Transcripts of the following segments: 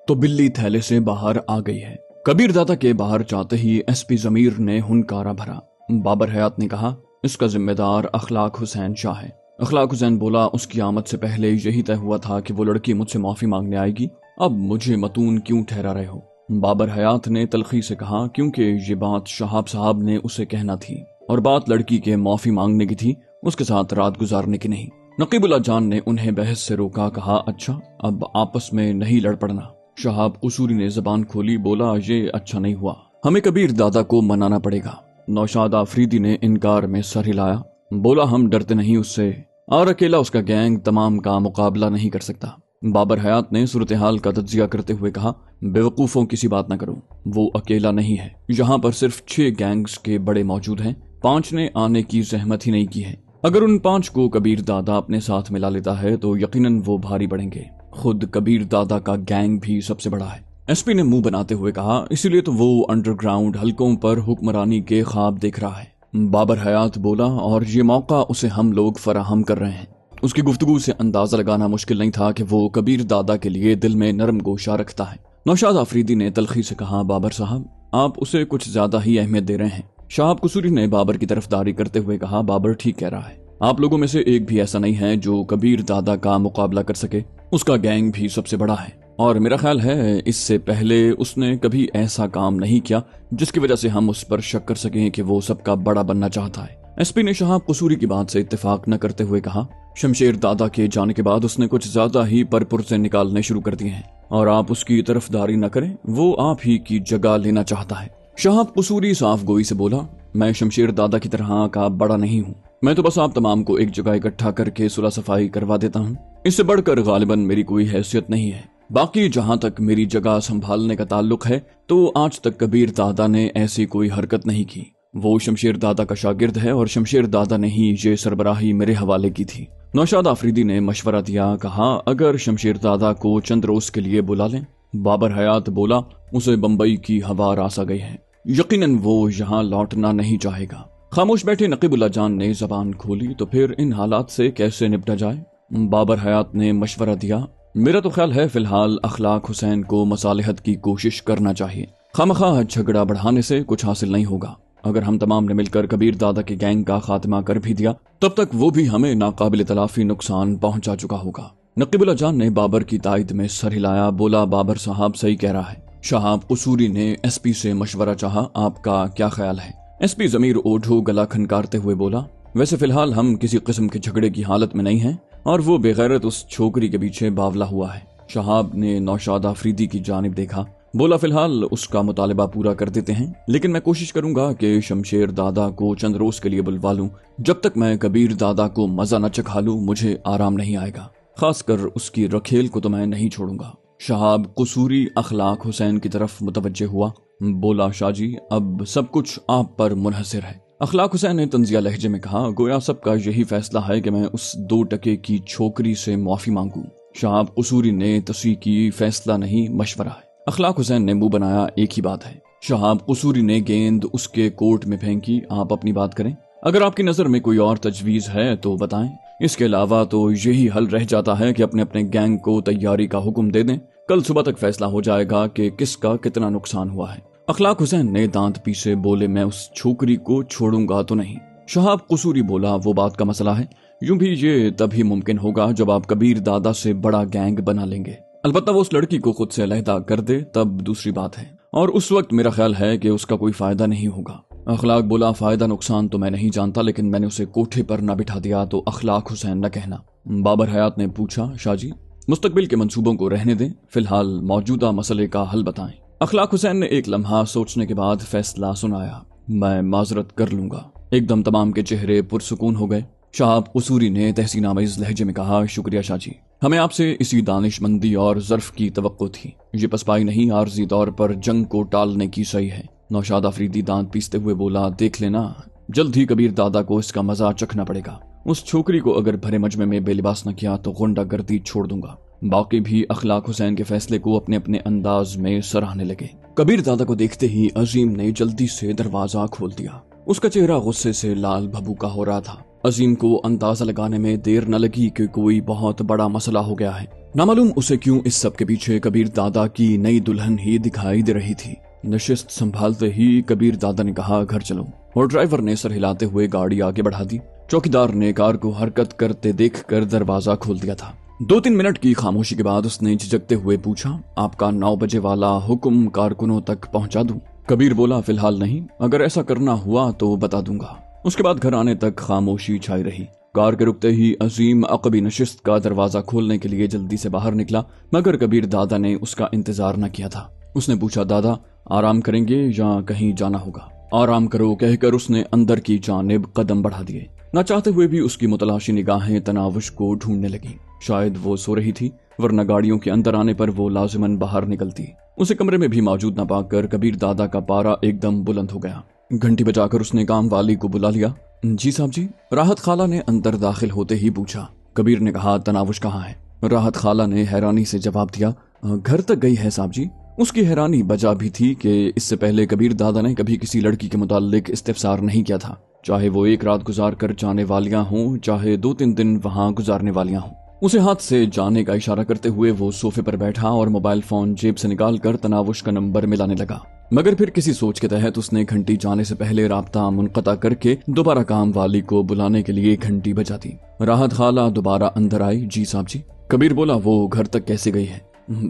तो बिल्ली थैले से बाहर आ गई है। कबीर दादा के बाहर जाते ही एसपी जमीर ने हुनकारा भरा। बाबर हयात ने कहा, इसका जिम्मेदार अखलाक हुसैन शाह है। अखलाक हुसैन बोला, उसकी आमद से पहले यही तय हुआ था कि वो लड़की मुझसे माफी मांगने आएगी, अब मुझे मतून क्यों ठहरा रहे हो? बाबर हयात ने तलखी से कहा, क्योंकि ये बात शहाब साहब ने उसे कहना थी और बात लड़की के माफी मांगने की थी, उसके साथ रात गुजारने की नहीं। नकीबुल्लाह जान ने उन्हें बहस से रोका। कहा, अच्छा अब आपस में नहीं लड़ पड़ना। शहाब कसूरी ने जबान खोली, बोला, ये अच्छा नहीं हुआ, हमें कबीर दादा को मनाना पड़ेगा। नौशाद आफरीदी ने इनकार में सर हिलाया, बोला, हम डरते नहीं उससे, और अकेला उसका गैंग तमाम का मुकाबला नहीं कर सकता। बाबर हयात ने सूरत हाल का तज्जिया करते हुए कहा, बेवकूफों की सी बात न करो, वो अकेला नहीं है, यहाँ पर सिर्फ 6 गैंग्स के बड़े मौजूद हैं, 5 ने आने की जहमत ही नहीं की है। अगर उन 5 को कबीर दादा अपने साथ मिला लेता है तो यकीनन वो भारी बढ़ेंगे। खुद कबीर दादा का गैंग भी सबसे बड़ा है। एसपी ने मुंह बनाते हुए कहा, इसीलिए तो वो अंडरग्राउंड हलकों पर हुक्मरानी के ख्वाब देख रहा है। बाबर हयात बोला, और ये मौका उसे हम लोग फराहम कर रहे हैं। उसकी गुफ्तगू से अंदाजा लगाना मुश्किल नहीं था कि वो कबीर दादा के लिए दिल में नरम गोशा रखता है। नौशाद आफरीदी ने तलखी से कहा, बाबर साहब आप उसे कुछ ज्यादा ही अहमियत दे रहे हैं। शहाब कसूरी ने बाबर की तरफदारी करते हुए कहा, बाबर ठीक कह रहा है, आप लोगों में से एक भी ऐसा नहीं है जो कबीर दादा का मुकाबला कर सके। उसका गैंग भी सबसे बड़ा है और मेरा ख्याल है इससे पहले उसने कभी ऐसा काम नहीं किया जिसकी वजह से हम उस पर शक कर सकें कि वो सबका बड़ा बनना चाहता है। एसपी ने शहाब कसूरी की बात से इत्तेफाक न करते हुए कहा, शमशेर दादा के जाने के बाद उसने कुछ ज्यादा ही परपुरजे निकालने शुरू कर दिए हैं और आप उसकी तरफदारी न करें, वो आप ही की जगह लेना चाहता है। शहाब कसूरी साफ गोई से बोला, मैं शमशेर दादा की तरह का बड़ा नहीं हूँ, मैं तो बस आप तमाम को एक जगह इकट्ठा करके सुलह सफाई करवा देता हूँ, इससे बढ़कर गालिबन मेरी कोई हैसियत नहीं है। बाकी जहाँ तक मेरी जगह संभालने का ताल्लुक है तो आज तक कबीर दादा ने ऐसी कोई हरकत नहीं की। वो शमशेर दादा का शागिर्द है और शमशेर दादा ने ही ये सरबराही मेरे हवाले की थी। नौशाद आफरीदी ने मशवरा दिया, कहा, अगर शमशेर दादा को चंद रोज के लिए बुला लें। बाबर हयात बोला, उसे बम्बई की हवा रास आ गई है, यकीनन वो यहाँ लौटना नहीं चाहेगा। खामोश बैठे नकीबुल्लाह जान ने जबान खोली, तो फिर इन हालात से कैसे निपटा जाए? बाबर हयात ने मशवरा दिया, मेरा तो ख्याल है फिलहाल अखलाक हुसैन को मसालिहत की कोशिश करना चाहिए। खामखा झगड़ा बढ़ाने से कुछ हासिल नहीं होगा। अगर हम तमाम ने मिलकर कबीर दादा के गैंग का खात्मा कर भी दिया तब तक वो भी हमें नाकाबिल तलाफी नुकसान पहुंचा चुका होगा। नकीबुल्लाह जान ने बाबर की तायद में सर हिलाया, बोला, बाबर साहब सही कह रहा है। शहाब कसूरी ने एसपी से मशवरा चाहा, आपका क्या ख्याल है? एसपी जमीर ओढ़ो गला खनकारते हुए बोला, वैसे फिलहाल हम किसी किस्म के झगड़े की हालत में नहीं हैं और वो बेगैरत उस छोकरी के पीछे बावला हुआ है। शहाब ने नौशाद आफरीदी की जानिब देखा, बोला, फिलहाल उसका मुतालिबा पूरा कर देते हैं, लेकिन मैं कोशिश करूंगा कि शमशेर दादा को चंद रोज के लिए बुलवा लूं। जब तक मैं कबीर दादा को मजा न चखा लूं मुझे आराम नहीं आएगा, खासकर उसकी रखेल को तो मैं नहीं छोड़ूंगा। शहाब कसूरी अखलाक हुसैन की तरफ मुतवज्जे हुआ, बोला, शाहजी अब सब कुछ आप पर मुनहसिर है। अखलाक हुसैन ने तंजिया लहजे में कहा, गोया सबका यही फैसला है कि मैं उस 2 टके की छोकरी से माफी मांगू। शहाब कसूरी ने तस्वीर की, फैसला नहीं मशवरा है। अखलाक हुसैन ने मुंह बनाया, एक ही बात है। शहाब कसूरी ने गेंद उसके कोर्ट में फेंकी, आप अपनी बात करें, अगर आपकी नजर में कोई और तजवीज है तो बताएं, इसके अलावा तो यही हल रह जाता है कि अपने अपने गैंग को तैयारी का हुक्म दे दें, कल सुबह तक फैसला हो जाएगा कि किसका कितना नुकसान हुआ है। अखलाक हुसैन ने दांत पीसे बोले, मैं उस छोकरी को छोड़ूंगा तो नहीं। शहाब कसूरी बोला, वो बात का मसला है, यूं भी ये तभी मुमकिन होगा जब आप कबीर दादा से बड़ा गैंग बना लेंगे, अलबत्ता वो उस लड़की को खुद से अलहदा कर दे तब दूसरी बात है, और उस वक्त मेरा ख्याल है कि उसका कोई फायदा नहीं होगा। अखलाक बोला, फायदा नुकसान तो मैं नहीं जानता, लेकिन मैंने उसे कोठे पर न बिठा दिया तो अखलाक हुसैन न कहना। बाबर हयात ने पूछा, शाहजी मुस्तकबिल के मंसूबों को रहने दें, फिलहाल मौजूदा मसले का हल बताएं। अखलाक हुसैन ने एक लम्हा सोचने के बाद फैसला सुनाया, मैं माजरत कर लूंगा। एकदम तमाम के चेहरे पुरसुकून हो गए। शहाब कसूरी ने तहसीन आमेज लहजे में कहा, शुक्रिया शाहजी, हमें आपसे इसी दानिशमंदी और ज़र्फ की तवक्को थी, ये पसपाई नहीं आर्जी तौर पर जंग को टालने की सही है। नौशाद आफरीदी दांत पीसते हुए बोला, देख लेना, जल्द ही कबीर दादा को इसका मजा चखना पड़ेगा। उस छोकरी को अगर भरे मजमे में बेलिबास न किया तो गुंडागर्दी छोड़ दूंगा। बाकी भी अखलाक हुसैन के फैसले को अपने अपने अंदाज में सराहने लगे। कबीर दादा को देखते ही अजीम ने जल्दी से दरवाजा खोल दिया। उसका चेहरा गुस्से से लाल भभूका हो रहा था। عظیم کو اندازہ لگانے میں دیر نہ لگی کہ کوئی بہت بڑا مسئلہ ہو گیا ہے۔ نامعلوم اسے کیوں اس سب کے پیچھے کبیر دادا کی نئی دلہن ہی دکھائی دے رہی تھی۔ نشست سنبھالتے ہی کبیر دادا نے کہا گھر چلو، اور ڈرائیور نے سر ہلاتے ہوئے گاڑی آگے بڑھا دی۔ چوکیدار نے کار کو حرکت کرتے دیکھ کر دروازہ کھول دیا تھا۔ 2-3 منٹ کی خاموشی کے بعد اس نے جھجکتے ہوئے پوچھا، آپ کا 9 بجے والا حکم کارکنوں تک پہنچا دوں؟ کبیر بولا، فی الحال نہیں، اگر ایسا کرنا ہوا تو بتا دوں گا۔ اس کے بعد گھر آنے تک خاموشی چھائی رہی۔ کار کے رکتے ہی عظیم عقبی نشست کا دروازہ کھولنے کے لیے جلدی سے باہر نکلا، مگر کبیر دادا نے اس کا انتظار نہ کیا تھا۔ اس نے پوچھا، دادا آرام کریں گے یا کہیں جانا ہوگا؟ آرام کرو کہہ کر اس نے اندر کی جانب قدم بڑھا دیے۔ نہ چاہتے ہوئے بھی اس کی متلاشی نگاہیں تناوش کو ڈھونڈنے لگیں۔ شاید وہ سو رہی تھی، ورنہ گاڑیوں کے اندر آنے پر وہ لازماً باہر نکلتی۔ اسے کمرے میں بھی موجود نہ پا کر کبیر دادا کا پارا ایک دم بلند ہو گیا۔ گھنٹی بجا کر اس نے کام والی کو بلا لیا۔ جی صاحب جی، راحت خالہ نے اندر داخل ہوتے ہی پوچھا۔ کبیر نے کہا، تناوش کہاں ہے؟ راحت خالہ نے حیرانی سے جواب دیا، گھر تک گئی ہے صاحب جی۔ اس کی حیرانی بجا بھی تھی کہ اس سے پہلے کبیر دادا نے کبھی کسی لڑکی کے متعلق استفسار نہیں کیا تھا، چاہے وہ ایک رات گزار کر جانے والیاں ہوں، چاہے 2-3 دن وہاں گزارنے والیاں ہوں۔ اسے ہاتھ سے جانے کا اشارہ کرتے ہوئے وہ صوفے پر بیٹھا اور موبائل فون جیب سے نکال کر تناوش کا نمبر ملانے لگا، مگر پھر کسی سوچ کے تحت اس نے گھنٹی جانے سے پہلے رابطہ منقطع کر کے دوبارہ کام والی کو بلانے کے لیے گھنٹی بجا دی۔ راحت خالہ دوبارہ اندر آئی۔ جی صاحب جی۔ کبیر بولا، وہ گھر تک کیسے گئی ہے؟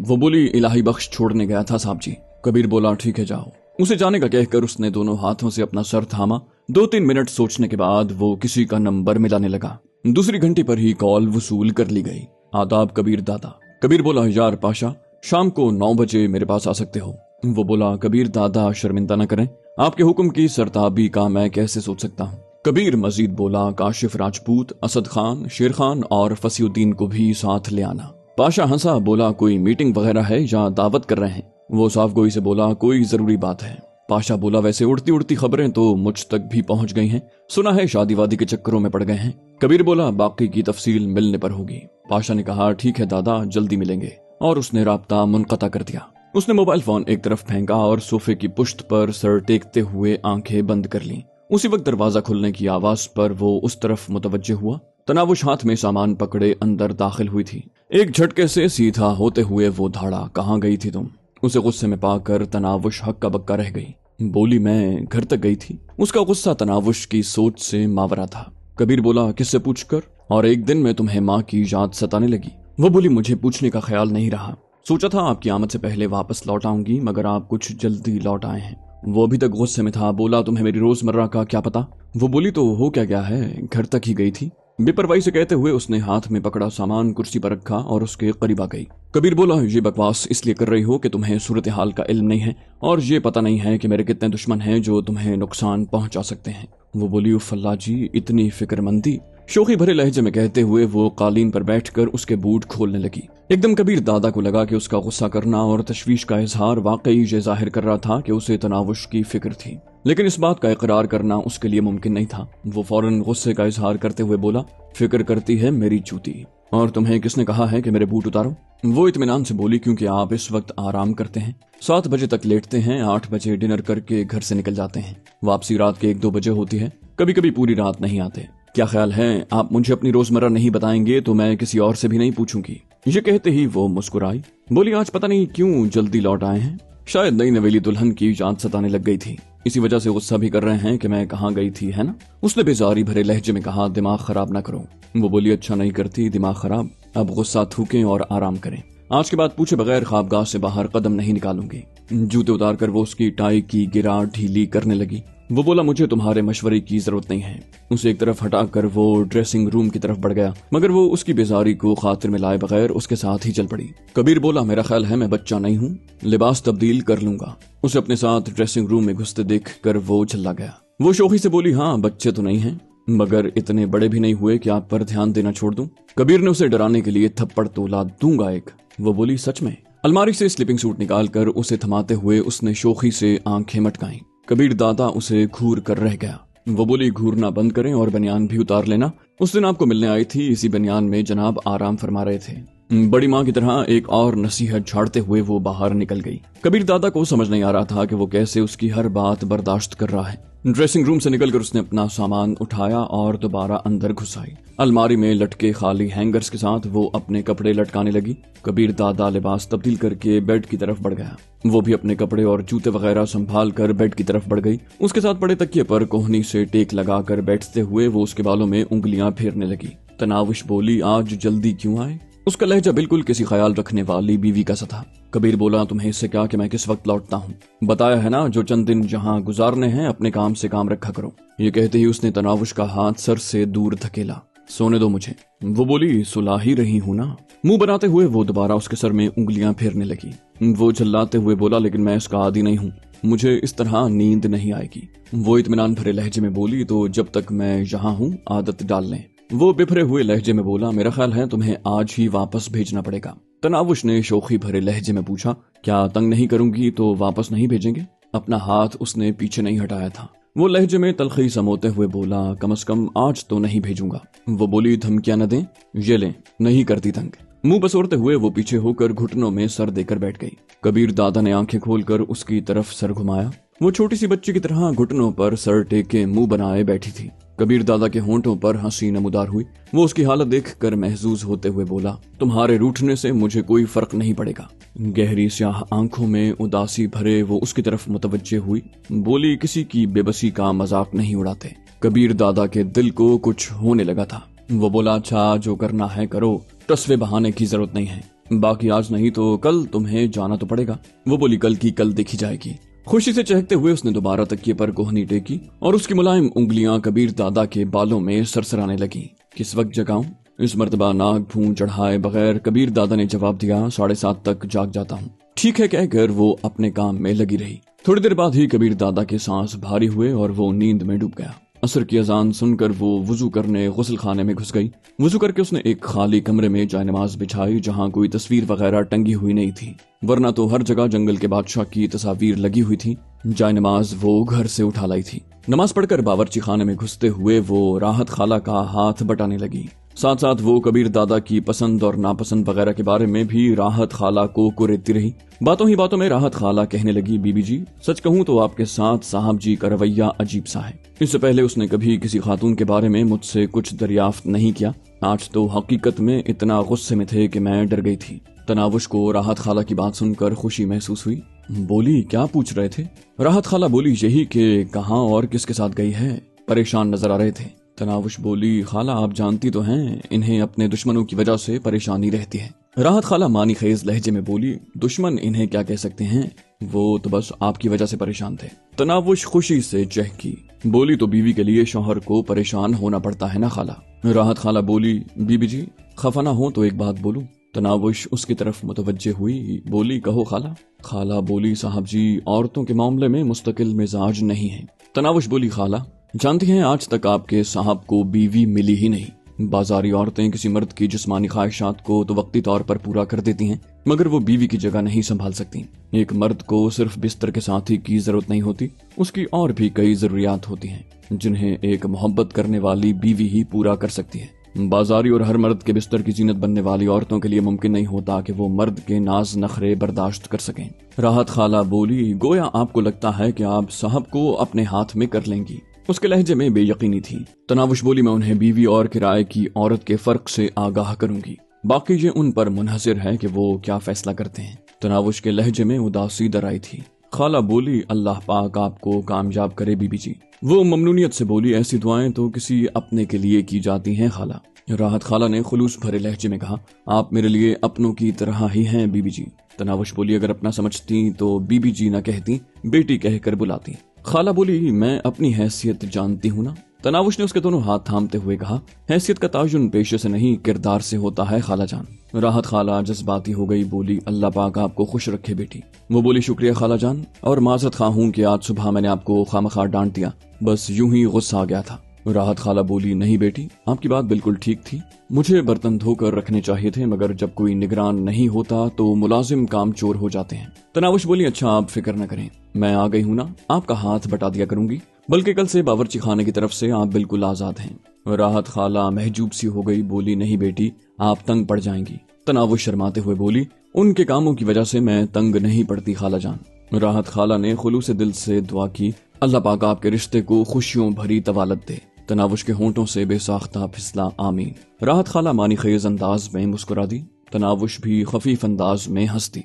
وہ بولی، الہی بخش چھوڑنے گیا تھا صاحب جی۔ کبیر بولا، ٹھیک ہے جاؤ۔ اسے جانے کا کہہ کر اس نے دونوں ہاتھوں سے اپنا سر تھاما۔ 2-3 منٹ سوچنے کے بعد وہ کسی کا نمبر ملانے لگا۔ دوسری گھنٹی پر ہی کال وصول کر لی گئی۔ آداب کبیر دادا۔ کبیر بولا، یار پاشا، شام کو 9 بجے میرے پاس آ سکتے ہو؟ وہ بولا، کبیر دادا شرمندہ نہ کریں، آپ کے حکم کی سرتابی کا میں کیسے سوچ سکتا ہوں؟ کبیر مزید بولا، کاشف راجپوت، اسد خان، شیر خان اور فصیح الدین کو بھی ساتھ لے آنا۔ پاشا ہنسا، بولا، کوئی میٹنگ وغیرہ ہے یا دعوت کر رہے ہیں؟ وہ صاف گوئی سے بولا، کوئی ضروری بات ہے۔ پاشا بولا، ویسے اڑتی اڑتی خبریں تو مجھ تک بھی پہنچ گئی ہیں، سنا ہے شادی وادی کے چکروں میں پڑ گئے ہیں۔ کبیر بولا، باقی کی تفصیل ملنے پر ہوگی۔ پاشا نے کہا، ٹھیک ہے دادا، جلدی ملیں گے، اور اس نے رابطہ منقطع کر دیا۔ اس نے موبائل فون ایک طرف پھینکا اور صوفے کی پشت پر سر ٹیکتے ہوئے آنکھیں بند کر لیں۔ اسی وقت دروازہ کھلنے کی آواز پر وہ اس طرف متوجہ ہوا۔ تناوش ہاتھ میں سامان پکڑے اندر داخل ہوئی تھی۔ ایک جھٹکے سے سیدھا ہوتے ہوئے وہ دھاڑا، کہاں گئی تھی تم؟ اسے غصے میں پا کر تناوش ہکا بکا رہ گئی۔ بولی، میں گھر تک گئی تھی۔ اس کا غصہ تناوش کی سوچ سے ماورا تھا۔ کبیر بولا، کس سے پوچھ کر؟ اور ایک دن میں تمہیں ماں کی یاد ستانے لگی؟ وہ بولی، مجھے پوچھنے کا خیال نہیں رہا، سوچا تھا آپ کی آمد سے پہلے واپس لوٹ آؤں گی، مگر آپ کچھ جلدی لوٹ آئے ہیں۔ وہ ابھی تک غصے میں تھا۔ بولا، تمہیں میری روزمرہ کا کیا پتا؟ وہ بولی، تو ہو کیا گیا ہے، گھر تک ہی گئی تھی۔ بے پرواہی سے کہتے ہوئے اس نے ہاتھ میں پکڑا سامان کرسی پر رکھا اور اس کے قریب آ گئی۔ کبیر بولا، یہ بکواس اس لیے کر رہی ہو کہ تمہیں صورتحال کا علم نہیں ہے اور یہ پتہ نہیں ہے کہ میرے کتنے دشمن ہیں جو تمہیں نقصان پہنچا سکتے ہیں۔ وہ بولی، اف اللہ جی، اتنی فکر مندی؟ شوخی بھرے لہجے میں کہتے ہوئے وہ قالین پر بیٹھ کر اس کے بوٹ کھولنے لگی۔ ایک دم کبیر دادا کو لگا کہ اس کا غصہ کرنا اور تشویش کا اظہار واقعی یہ ظاہر کر رہا تھا کہ اسے تناوش کی فکر تھی، لیکن اس بات کا اقرار کرنا اس کے لیے ممکن نہیں تھا۔ وہ فوراً غصے کا اظہار کرتے ہوئے بولا، فکر کرتی ہے میری چوتی، اور تمہیں کس نے کہا ہے کہ میرے بوٹ اتارو؟ وہ اطمینان سے بولی، کیونکہ آپ اس وقت آرام کرتے ہیں، 7 بجے تک لیٹتے ہیں، 8 بجے ڈنر کر کے گھر سے نکل جاتے ہیں، واپسی رات کے 1-2 بجے ہوتی ہے، کبھی کبھی پوری رات نہیں آتے۔ کیا خیال ہے آپ مجھے اپنی روزمرہ نہیں بتائیں گے تو میں کسی اور سے بھی نہیں پوچھوں گی؟ یہ کہتے ہی وہ مسکرائی۔ بولی، آج پتہ نہیں کیوں جلدی لوٹ آئے ہیں، شاید نئی نویلی دلہن کی یاد ستانے لگ گئی تھی، اسی وجہ سے غصہ بھی کر رہے ہیں کہ میں کہاں گئی تھی، ہے نا؟ اس نے بیزاری بھرے لہجے میں کہا، دماغ خراب نہ کرو۔ وہ بولی، اچھا نہیں کرتی دماغ خراب، اب غصہ تھوکیں اور آرام کریں، آج کے بعد پوچھے بغیر خوابگاہ سے باہر قدم نہیں نکالوں گی۔ جوتے اتار کر وہ اس کی ٹائی کی گرا ڈھیلی کرنے لگی۔ وہ بولا، مجھے تمہارے مشورے کی ضرورت نہیں ہے۔ اسے ایک طرف ہٹا کر وہ ڈریسنگ روم کی طرف بڑھ گیا، مگر وہ اس کی بیزاری کو خاطر میں لائے بغیر اس کے ساتھ ہی چل پڑی۔ کبیر بولا، میرا خیال ہے میں بچہ نہیں ہوں، لباس تبدیل کر لوں گا۔ اسے اپنے ساتھ ڈریسنگ روم میں گھستے دیکھ کر وہ چلا گیا۔ وہ شوخی سے بولی، ہاں بچے تو نہیں ہیں، مگر اتنے بڑے بھی نہیں ہوئے کہ آپ پر دھیان دینا چھوڑ دوں۔ کبیر نے اسے ڈرانے کے لیے تھپڑ تولا دوں گا ایک۔ وہ بولی، سچ میں؟ الماری سے سلیپنگ سوٹ نکال کر اسے تھماتے ہوئے اس نے شوخی سے آنکھیں مٹکائیں۔ کبیر دادا اسے گھور کر رہ گیا۔ وہ بولی، گھورنا بند کریں اور بنیان بھی اتار لینا، اس دن آپ کو ملنے آئی تھی، اسی بنیان میں جناب آرام فرما رہے تھے۔ बड़ी माँ की तरह एक और नसीहत झाड़ते हुए वो बाहर निकल गई। कबीर दादा को समझ नहीं आ रहा था कि वो कैसे उसकी हर बात बर्दाश्त कर रहा है। ड्रेसिंग रूम से निकलकर उसने अपना सामान उठाया और दोबारा अंदर घुस आई। अलमारी में लटके खाली हैंगर्स के साथ वो अपने कपड़े लटकाने लगी। कबीर दादा लिबास तब्दील करके बेड की तरफ बढ़ गया। वो भी अपने कपड़े और जूते वगैरह संभाल कर बेड की तरफ बढ़ गई। उसके साथ पड़े तकिए पर कोहनी से टेक लगाकर बैठते हुए वो उसके बालों में उंगलियां फेरने लगी। तनाविश बोली, आज जल्दी क्यों आए? उसका लहजा बिल्कुल किसी ख्याल रखने वाली बीवी का सा था। कबीर बोला, तुम्हें इससे क्या कि मैं किस वक्त लौटता हूँ? बताया है ना, जो चंद दिन जहाँ गुजारने हैं अपने काम से काम रखा करो। ये कहते ही उसने तनावुश का हाथ सर से दूर धकेला। सोने दो मुझे। वो बोली, सुला ही रही हूँ ना। मुंह बनाते हुए वो दोबारा उसके सर में उंगलियां फेरने लगी। वो चिल्लाते हुए बोला, लेकिन मैं इसका आदी नहीं हूँ, मुझे इस तरह नींद नहीं आएगी। वो इत्मीनान भरे लहजे में बोली, तो जब तक मैं यहाँ हूँ आदत डाल लें। वो बिफरे हुए लहजे में बोला, मेरा ख्याल है तुम्हें आज ही वापस भेजना पड़ेगा। तनावुश ने शोखी भरे लहजे में पूछा, क्या तंग नहीं करूंगी तो वापस नहीं भेजेंगे? अपना हाथ उसने पीछे नहीं हटाया था। वो लहजे में तलखी समोते हुए बोला, कम से कम आज तो नहीं भेजूंगा। वो बोली, धमकियां न दें, ये लें, नहीं करती तंग। मुंह बसोरते हुए वो पीछे होकर घुटनों में सर देकर बैठ गई। कबीर दादा ने आंखें खोलकर उसकी तरफ सर घुमाया। वो छोटी सी बच्ची की तरह घुटनों पर सर टेके मुंह बनाए बैठी थी। कबीर दादा के होंठों पर हंसी नमूदार हुई। वो उसकी हालत देखकर महजूज होते हुए बोला, तुम्हारे रूठने से मुझे कोई फर्क नहीं पड़ेगा। गहरी स्याह आंखों में उदासी भरे वो उसकी तरफ मुतवज्जे हुई। बोली, किसी की बेबसी का मजाक नहीं उड़ाते। कबीर दादा के दिल को कुछ होने लगा था। वो बोला, अच्छा जो करना है करो, टसवे बहाने की जरूरत नहीं है। बाकी आज नहीं तो कल तुम्हें जाना तो पड़ेगा। वो बोली, कल की कल देखी जाएगी। खुशी से चहकते हुए उसने दोबारा तकिए पर कोहनी टेकी और उसकी मुलायम उंगलियां कबीर दादा के बालों में सरसराने लगी। किस वक्त जगाऊं? इस मर्तबा नाक भूं चढ़ाए बगैर कबीर दादा ने जवाब दिया, 7:30 तक जाग जाता हूँ। ठीक है कहकर वो अपने काम में लगी रही। थोड़ी देर बाद ही कबीर दादा के सांस भारी हुए और वो नींद में डूब गया। असर की अजान सुनकर वो वुजू करने गुस्ल खाने में घुस गई। वुजू करके उसने एक खाली कमरे में जायनमाज बिछाई जहां कोई तस्वीर वगैरह टंगी हुई नहीं थी, वरना तो हर जगह जंगल के बादशाह की तस्वीर लगी हुई थी। जायनमाज वो घर से उठा लाई थी। नमाज पढ़कर बावर्ची खाने में घुसते हुए वो राहत खाला का हाथ बटाने लगी। साथ साथ वो कबीर दादा की पसंद और नापसंद वगैरह के बारे में भी राहत खाला को कुरेदती रही। बातों ही बातों में राहत खाला कहने लगी, बीबी जी सच कहूँ तो आपके साथ साहब जी का रवैया अजीब सा है। इससे पहले उसने कभी किसी खातून के बारे में मुझसे कुछ दरियाफ्त नहीं किया। आज तो हकीकत में इतना गुस्से में थे कि मैं डर गई थी। तनावुश को राहत खाला की बात सुनकर खुशी महसूस हुई। बोली, क्या पूछ रहे थे? राहत खाला बोली, यही कि कहाँ और किसके साथ गई है। परेशान नजर आ रहे थे। तनावुश बोली, खाला आप जानती तो हैं इन्हें अपने दुश्मनों की वजह से परेशानी रहती है। राहत खाला मानी खेज लहजे में बोली, दुश्मन इन्हें क्या कह सकते हैं, वो तो बस आपकी वजह से परेशान थे। तनावुश खुशी से चहकी। बोली, तो बीवी के लिए शौहर को परेशान होना पड़ता है ना खाला। राहत खाला बोली, बीबी जी खफा ना हो तो एक बात बोलूं। तनावुश उसकी तरफ मुतवज्जे हुई। बोली, कहो खाला। खाला बोली, साहब जी औरतों के मामले में मुस्तकिल मिजाज नहीं है। तनावुश बोली, खाला जानती हैं आज तक आपके साहब को बीवी मिली ही नहीं। बाजारी औरतें किसी मर्द की जिस्मानी ख्वाहिशात को तो वक्ती तौर पर पूरा कर देती हैं, मगर वो बीवी की जगह नहीं संभाल सकती। एक मर्द को सिर्फ बिस्तर के साथी की जरूरत नहीं होती, उसकी और भी कई जरूरियात होती हैं जिन्हें एक मोहब्बत करने वाली बीवी ही पूरा कर सकती है। बाजारी और हर मर्द के बिस्तर की जीनत बनने वाली औरतों के लिए मुमकिन नहीं होता कि वो मर्द के नाज नखरे बर्दाश्त कर सकें। राहत खाला बोली, गोया आपको लगता है कि आप साहब को अपने हाथ में कर लेंगी। उसके लहजे में बेयकीनी थी। तनावुश बोली, मैं उन्हें बीवी और किराए की औरत के फर्क से आगाह करूंगी, बाकी ये उन पर मुनहसिर है कि वो क्या फैसला करते हैं। तनावुश के लहजे में उदासी दराई थी। खाला बोली, अल्लाह पाक आपको कामयाब करे बीबी जी। वो ममनूनियत से बोली, ऐसी दुआएं तो किसी अपने के लिए की जाती हैं खाला। राहत खाला ने खुलूस भरे लहजे में कहा, आप मेरे लिए अपनों की तरह ही हैं बीबी जी। तनावुश बोली, अगर अपना समझती तो बीबी जी न कहती, बेटी कहकर बुलाती। खाला बोली, मैं अपनी हैसियत जानती हूँ ना। तनावुश ने उसके दोनों हाथ थामते हुए कहा, हैसियत का ताजुन पेशे से नहीं किरदार से होता है खाला जान। राहत खाला जज्बाती हो गई। बोली, अल्लाह पाक आपको खुश रखे बेटी। वो बोली, शुक्रिया खाला जान, और माजरत खा हूँ कि आज सुबह मैंने आपको खामखा डांट दिया, बस यूं ही गुस्सा आ गया था। राहत खाला बोली, नहीं बेटी आपकी बात बिल्कुल ठीक थी, मुझे बर्तन धोकर रखने चाहिए थे, मगर जब कोई निगरान नहीं होता तो मुलाजिम काम चोर हो जाते हैं। तनावुश बोली, अच्छा आप फिक्र न करें, मैं आ गई हूँ ना, आपका हाथ बटा दिया करूंगी, बल्कि कल से बावर्ची खाने की तरफ से आप बिल्कुल आजाद हैं। राहत खाला महजूब सी हो गई। बोली, नहीं बेटी आप तंग पड़ जाएंगी, तनावुश शर्माते हुए बोली, उनके कामों की वजह से मैं तंग नहीं पड़ती खाला जान। राहत खाला ने खुलूसे दिल से दुआ की, अल्लाह पाक आपके रिश्ते को खुशियों भरी तवालत दे। तनावुश के होंठों से बेसाख्ता फिसला आमीन। राहत खाला मानी खेज अंदाज में मुस्कुरा दी। तनावुश भी खफीफ अंदाज में हंस दी।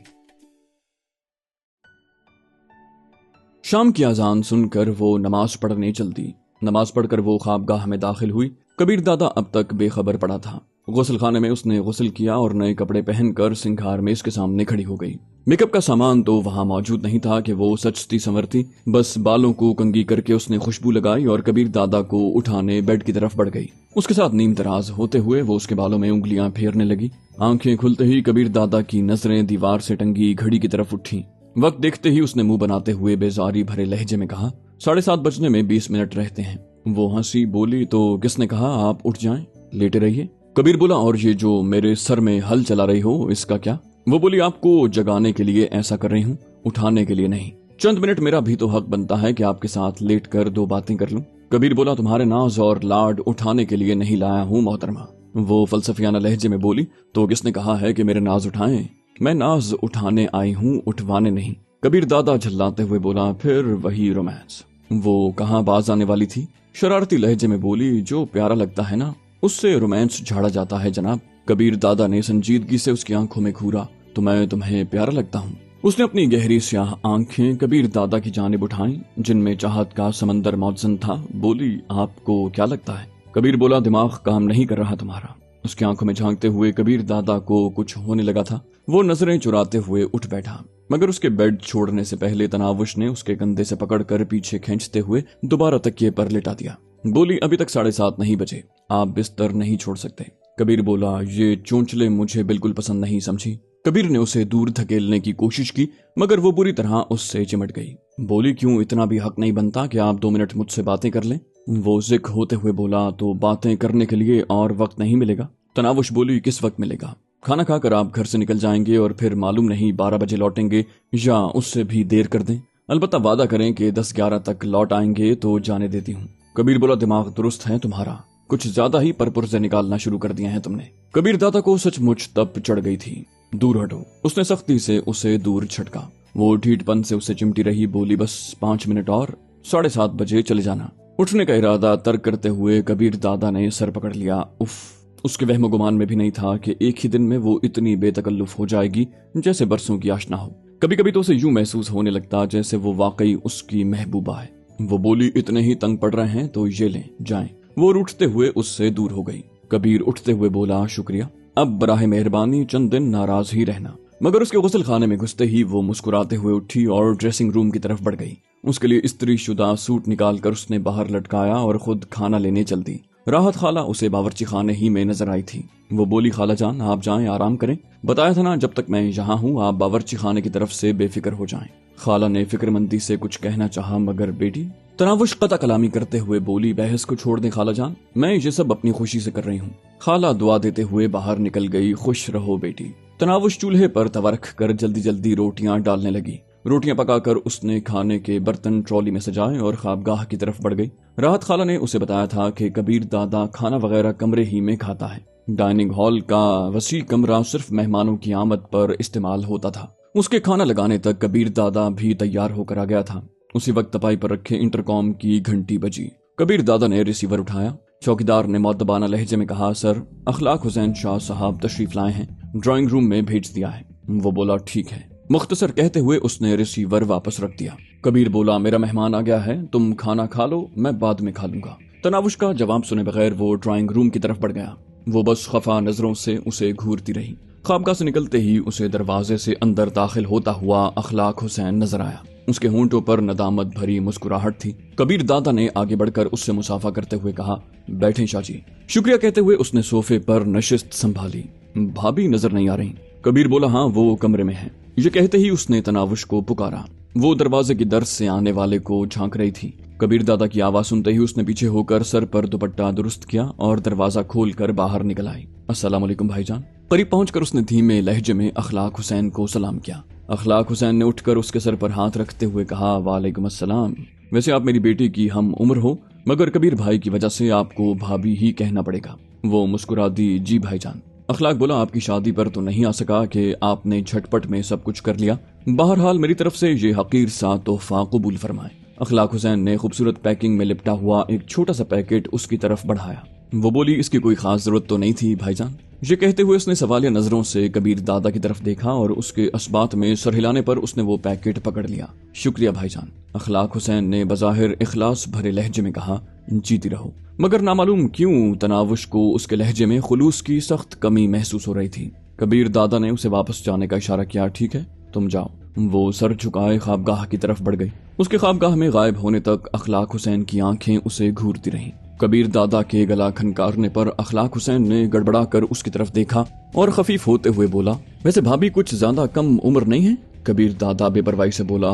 शाम की अजान सुनकर वो नमाज पढ़ने चल दी। नमाज पढ़कर वो ख्वाबगाह में दाखिल हुई। कबीर दादा अब तक बेखबर पड़ा था। गुस्ल खाने में उसने गुस्ल किया और नए कपड़े पहनकर सिंगार मेज के सामने खड़ी हो गई। मेकअप का सामान तो वहां मौजूद नहीं था कि वो सचती संवरती। बस बालों को कंघी करके उसने खुशबू लगाई और कबीर दादा को उठाने बेड की तरफ बढ़ गई। उसके साथ नीम दराज होते हुए वो उसके बालों में उंगलियां फेरने लगी। आंखें खुलते ही कबीर दादा की नजरें दीवार से टंगी घड़ी की तरफ उठी। वक्त देखते ही उसने मुंह बनाते हुए बेजारी भरे लहजे में कहा, 7:30 बजने में 20 मिनट रहते हैं। वो हंसी बोली, तो किसने कहा आप उठ जाएं, लेटे रहिए। कबीर बोला, और ये जो मेरे सर में हल चला रही हो इसका क्या? वो बोली, आपको जगाने के लिए ऐसा कर रही हूँ, उठाने के लिए नहीं। चंद मिनट मेरा भी तो हक बनता है कि आपके साथ लेट कर 2 बातें कर लूं। कबीर बोला, तुम्हारे नाज और लाड उठाने के लिए नहीं लाया हूँ मोहतरमा। वो फलसफियाना लहजे में बोली, तो किसने कहा है कि मेरे नाज उठाएं? मैं नाज उठाने आई हूँ, उठवाने नहीं। कबीर दादा झल्लाते हुए बोला, फिर वही रोमांस। वो कहाँ बाज आने वाली थी? शरारती लहजे में बोली, जो प्यारा लगता है ना उससे रोमांस झाड़ा जाता है जनाब। कबीर दादा ने संजीदगी से उसकी आंखों में घूरा, तो मैं तुम्हें प्यारा लगता हूँ। उसने अपनी गहरी स्याह आंखें कबीर दादा की जानिब उठाई जिनमें चाहत का समंदर मौजूद था। बोली, आपको क्या लगता है? कबीर बोला, दिमाग काम नहीं कर रहा तुम्हारा। उसकी आंखों में झांकते हुए कबीर दादा को कुछ होने लगा था। वो नजरें चुराते हुए उठ बैठा, मगर उसके बेड छोड़ने से पहले तनावुश ने उसके कंधे से पकड़कर पीछे खींचते हुए दोबारा तकिए पर लिटा दिया। बोली, अभी तक 7:30 नहीं बजे, आप बिस्तर नहीं छोड़ सकते। कबीर बोला, ये चोंचले मुझे बिल्कुल पसंद नहीं समझी। कबीर ने उसे दूर धकेलने की कोशिश की, मगर वो बुरी तरह उससे चिमट गई। बोली, क्यों इतना भी हक नहीं बनता कि आप 2 मिनट मुझसे बातें कर लें? वो जिक होते हुए बोला, तो बातें करने के लिए और वक्त नहीं मिलेगा? तनावुश बोली, किस वक्त मिलेगा? खाना खाकर आप घर से निकल जाएंगे और फिर मालूम नहीं 12 बजे लौटेंगे या उससे भी देर कर दें। अलबत्ता वादा करें कि 10-11 तक लौट आएंगे तो जाने देती हूँ। कबीर बोला, दिमाग दुरुस्त है तुम्हारा, कुछ ज्यादा ही परपुर्जे निकालना शुरू कर दिए हैं तुमने। कबीर दादा को सचमुच तप चढ़ गई थी। दूर हटो, उसने सख्ती से उसे दूर झटका। वो ढीठपन से उसे चिमटी रही। बोली, बस 5 मिनट और, 7:30 बजे चले जाना। उठने का इरादा तर्क करते हुए कबीर दादा ने सर पकड़ लिया। उफ, उसके वहम गुमान में भी नहीं था कि एक ही दिन में वो इतनी बेतकल्लुफ हो जाएगी जैसे बरसों की आशना हो। कभी कभी तो उसे यूं महसूस होने लगता जैसे वो वाकई उसकी महबूबा है। वो बोली, इतने ही तंग पड़ रहे हैं तो ये लें, जाएं। वो उठते हुए उससे दूर हो गई। कबीर उठते हुए बोला, शुक्रिया, अब बराह मेहरबानी चंद दिन नाराज ही रहना। मगर उसके गुस्ल खाने में घुसते ही वो मुस्कुराते हुए उठी और ड्रेसिंग रूम की तरफ बढ़ गई। उसके लिए इस्त्री शुदा सूट निकालकर उसने बाहर लटकाया और खुद खाना लेने चल दी। राहत खाला उसे बावर्ची खाने ही में नजर आई थी। वो बोली, खाला जान आप जाएं, आराम करें। बताया था ना जब तक मैं यहाँ हूँ आप बावर्ची खाने की तरफ से बेफिक्र हो जाएं। खाला ने फिक्रमंदी से कुछ कहना चाहा, मगर बेटी। तनावुश कता कलामी करते हुए बोली, बहस को छोड़ दें खाला जान, मैं ये सब अपनी खुशी से कर रही हूँ। खाला दुआ देते हुए बाहर निकल गई। खुश रहो बेटी। तनावुश चूल्हे पर तवा रख कर जल्दी जल्दी रोटियां डालने लगी। रोटियां पकाकर उसने खाने के बर्तन ट्रॉली में सजाए और ख्वाबगाह की तरफ बढ़ गई। राहत खाला ने उसे बताया था कि कबीर दादा खाना वगैरह कमरे ही में खाता है। डाइनिंग हॉल का वसी कमरा सिर्फ मेहमानों की आमद पर इस्तेमाल होता था। उसके खाना लगाने तक कबीर दादा भी तैयार होकर आ गया था। उसी वक्त तपाई पर रखे इंटरकॉम की घंटी बजी। कबीर दादा ने रिसीवर उठाया। चौकीदार ने मौदबाना लहजे में कहा, सर अखलाक हुसैन शाह साहब तशरीफ लाए हैं, ड्राइंग रूम में भेज दिया है। वो बोला, ठीक है। मुख्तसर कहते हुए उसने रिसीवर वापस रख दिया। कबीर बोला, मेरा मेहमान आ गया है, तुम खाना खा लो, मैं बाद में खा लूंगा। तनावुश का जवाब सुने बगैर वो ड्राइंग रूम की तरफ बढ़ गया। वो बस खफा नजरों से उसे घूरती रही। ख्वाबगाह से निकलते ही उसे दरवाजे से अंदर दाखिल होता हुआ अखलाक हुसैन नजर आया। उसके होंठों पर नदामत भरी मुस्कुराहट थी। कबीर दादा ने आगे बढ़कर उससे मुसाफा करते हुए कहा, बैठें शाहजी। शुक्रिया कहते हुए उसने सोफे पर नशिस्त संभाली। भाभी नजर नहीं आ रही। कबीर बोला, हाँ वो कमरे में है। ये कहते ही उसने तनावुश को पुकारा। वो दरवाजे की दर से आने वाले को झांक रही थी। कबीर दादा की आवाज सुनते ही उसने पीछे होकर सर पर दुपट्टा दुरुस्त किया और दरवाजा खोलकर बाहर निकल आई। अस्सलाम वालेकुम भाईजान। करीब पहुंचकर उसने धीमे लहजे में अखलाक हुसैन को सलाम किया। अखलाक हुसैन ने उठकर उसके सर पर हाथ रखते हुए कहा, वालेकुम अस्सलाम। वैसे आप मेरी बेटी की हम उम्र हो, मगर कबीर भाई की वजह से आपको भाभी ही कहना पड़ेगा। वो मुस्कुरा दी, जी भाईजान। اخلاق بولا آپ کی شادی پر تو نہیں آ سکا کہ آپ نے جھٹپٹ میں سب کچھ کر لیا، بہرحال میری طرف سے یہ حقیر سا تحفہ قبول فرمائے۔ اخلاق حسین نے خوبصورت پیکنگ میں لپٹا ہوا ایک چھوٹا سا پیکٹ اس کی طرف بڑھایا۔ وہ بولی اس کی کوئی خاص ضرورت تو نہیں تھی بھائی جان۔ یہ کہتے ہوئے اس نے سوالیہ نظروں سے کبیر دادا کی طرف دیکھا اور اس کے اسبات میں سر ہلانے پر اس نے وہ پیکٹ پکڑ لیا۔ شکریہ بھائی جان، اخلاق حسین نے بظاہر اخلاص بھرے لہجے میں کہا۔ جیتی رہو۔ مگر نامعلوم کیوں تناوش کو اس کے لہجے میں خلوص کی سخت کمی محسوس ہو رہی تھی۔ کبیر دادا نے اسے واپس جانے کا اشارہ کیا۔ ٹھیک ہے تم جاؤ۔ وہ سر جھکائے خوابگاہ کی طرف بڑھ گئی۔ اس کے خوابگاہ میں غائب ہونے تک اخلاق حسین کی آنکھیں اسے گھورتی رہیں۔ کبیر دادا کے گلا کھنکارنے پر اخلاق حسین نے گڑبڑا کر اس کی طرف دیکھا اور خفیف ہوتے ہوئے بولا، ویسے بھابھی کچھ زیادہ کم عمر نہیں ہے؟ کبیر دادا بے پرواہی سے بولا،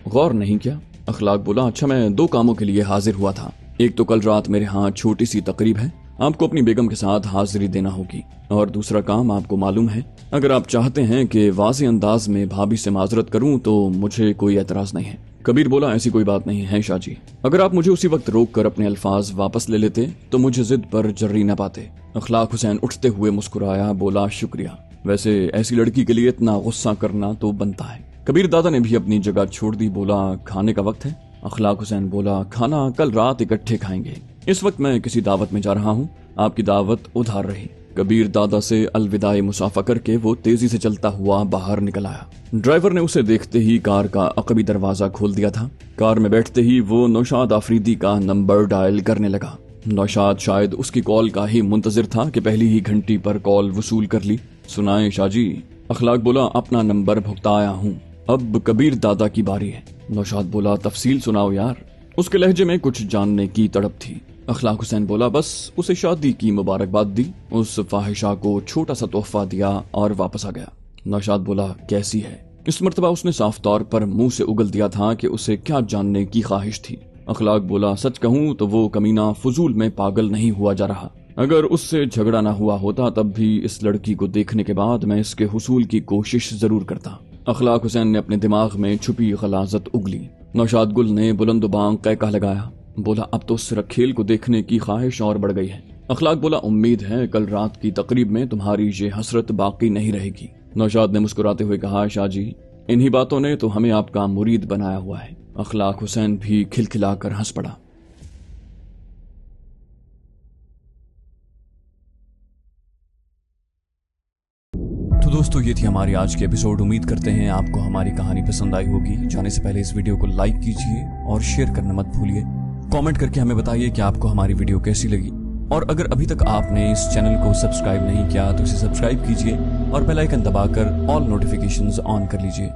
غور نہیں کیا؟ اخلاق بولا، اچھا میں 2 کاموں کے لیے حاضر ہوا تھا۔ ایک تو کل رات میرے ہاں چھوٹی سی تقریب ہے، آپ کو اپنی بیگم کے ساتھ حاضری دینا ہوگی، اور دوسرا کام آپ کو معلوم ہے، اگر آپ چاہتے ہیں کہ واضح انداز میں بھابھی سے معذرت کروں تو مجھے کوئی اعتراض نہیں ہے۔ کبیر بولا، ایسی کوئی بات نہیں ہے شاہ جی، اگر آپ مجھے اسی وقت روک کر اپنے الفاظ واپس لے لیتے تو مجھے ضد پر جری نہ پاتے۔ اخلاق حسین اٹھتے ہوئے مسکرایا، بولا، شکریہ، ویسے ایسی لڑکی کے لیے اتنا غصہ کرنا تو بنتا ہے۔ کبیر دادا نے بھی اپنی جگہ چھوڑ دی، بولا، کھانے کا وقت ہے؟ اخلاق حسین بولا، کھانا کل رات اکٹھے کھائیں گے، اس وقت میں کسی دعوت میں جا رہا ہوں، آپ کی دعوت ادھار رہی۔ کبیر دادا سے الوداع مصافحہ کر کے وہ تیزی سے چلتا ہوا باہر نکل آیا۔ ڈرائیور نے اسے دیکھتے ہی کار کا عقبی دروازہ کھول دیا تھا۔ کار میں بیٹھتے ہی وہ نوشاد آفریدی کا نمبر ڈائل کرنے لگا۔ نوشاد شاید اس کی کال کا ہی منتظر تھا کہ پہلی ہی گھنٹی پر کال وصول کر لی۔ سنائیں شاہ جی؟ اخلاق بولا، اپنا نمبر بھگتایا ہوں، اب کبیر دادا کی باری ہے۔ نوشاد بولا، تفصیل سناؤ یار۔ اس کے لہجے میں کچھ جاننے کی تڑپ تھی۔ اخلاق حسین بولا، بس اسے شادی کی مبارکباد دی، اس فاحشہ کو چھوٹا سا تحفہ دیا اور واپس آ گیا۔ نوشاد بولا، کیسی ہے؟ اس مرتبہ اس نے صاف طور پر منہ سے اگل دیا تھا کہ اسے کیا جاننے کی خواہش تھی۔ اخلاق بولا، سچ کہوں تو وہ کمینہ فضول میں پاگل نہیں ہوا جا رہا، اگر اس سے جھگڑا نہ ہوا ہوتا تب بھی اس لڑکی کو دیکھنے کے بعد میں اس کے حصول کی کوشش ضرور کرتا۔ اخلاق حسین نے اپنے دماغ میں چھپی غلاظت اگلی۔ نوشاد گل نے بلند و بانگ قہقہ لگایا، بولا، اب تو اس رکھیل کو دیکھنے کی خواہش اور بڑھ گئی ہے۔ اخلاق بولا، امید ہے کل رات کی تقریب میں تمہاری یہ حسرت باقی نہیں رہے گی۔ نوشاد نے مسکراتے ہوئے کہا، شاہ جی، انہی باتوں نے تو ہمیں آپ کا مرید بنایا ہوا ہے۔ اخلاق حسین بھی کھلکھلا کر ہنس پڑا۔ تو دوستو، یہ تھی ہماری آج کی ایپیسوڈ۔ امید کرتے ہیں آپ کو ہماری کہانی پسند آئی ہوگی۔ جانے سے پہلے اس ویڈیو کو لائک کیجیے اور شیئر کرنا مت بھولیے۔ کامنٹ کر کے ہمیں بتائیے کہ آپ کو ہماری ویڈیو کیسی لگی، اور اگر ابھی تک آپ نے اس چینل کو سبسکرائب نہیں کیا تو اسے سبسکرائب کیجیے اور بیل آئیکن دبا کر آل نوٹیفیکیشنز آن کر لیجیے۔